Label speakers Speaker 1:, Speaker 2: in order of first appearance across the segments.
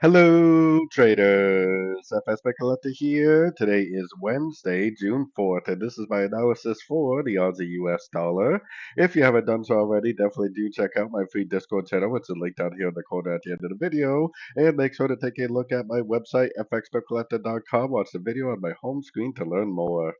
Speaker 1: Hello, traders. FX Pip Collector here. Today is Wednesday, June 4th, and this is my analysis for the Aussie US dollar. If you haven't done so already, definitely do check out my free Discord channel, which is linked down here in the corner at the end of the video. And make sure to take a look at my website, fxpipcollector.com. Watch the video on my home screen to learn more.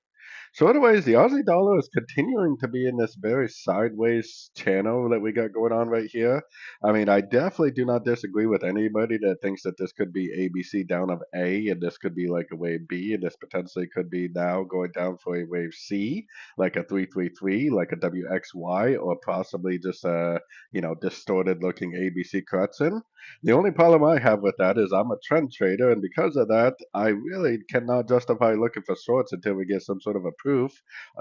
Speaker 1: So, anyways, the Aussie dollar is continuing to be in this very sideways channel that we got going on right here. I mean, I definitely do not disagree with anybody that thinks that this could be ABC down of A, and this could be like a wave B, and this potentially could be now going down for a wave C, like a 333, like a WXY, or possibly just a distorted looking ABC correction. The only problem I have with that is I'm a trend trader, and because of that, I really cannot justify looking for shorts until we get some sort of a proof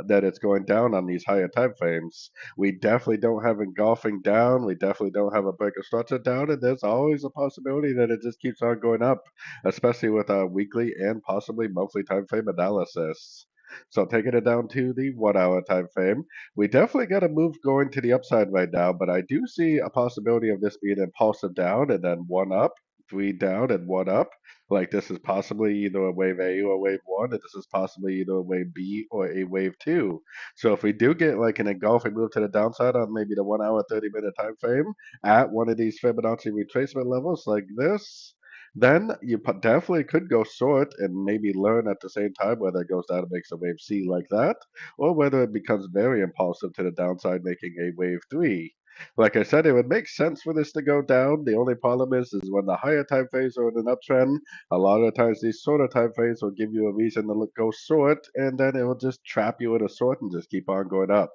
Speaker 1: that it's going down on these higher time frames. We definitely don't have engulfing down. We definitely don't have a breaker structure down, and there's always a possibility that it just keeps on going up, especially with a weekly and possibly monthly time frame analysis. So taking it down to the 1 hour time frame, we definitely got a move going to the upside right now, but I do see a possibility of this being impulsive down and then one up, three down and one up. Like this is possibly either a wave A or a wave one, and this is possibly either a wave B or a wave two. So if we do get like an engulfing move to the downside on maybe the 1 hour, 30-minute time frame at one of these Fibonacci retracement levels like this, then you definitely could go short and maybe learn at the same time whether it goes down and makes a wave C like that, or whether it becomes very impulsive to the downside, making a wave three. Like I said, it would make sense for this to go down. The only problem is when the higher time frames are in an uptrend, a lot of the times these shorter time frames will give you a reason to go short, and then it will just trap you in a short and just keep on going up.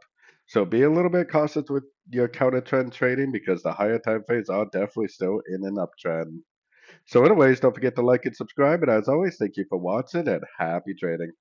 Speaker 1: So be a little bit cautious with your counter trend trading because the higher time frames are definitely still in an uptrend. So anyways, don't forget to like and subscribe, and as always, thank you for watching and happy trading.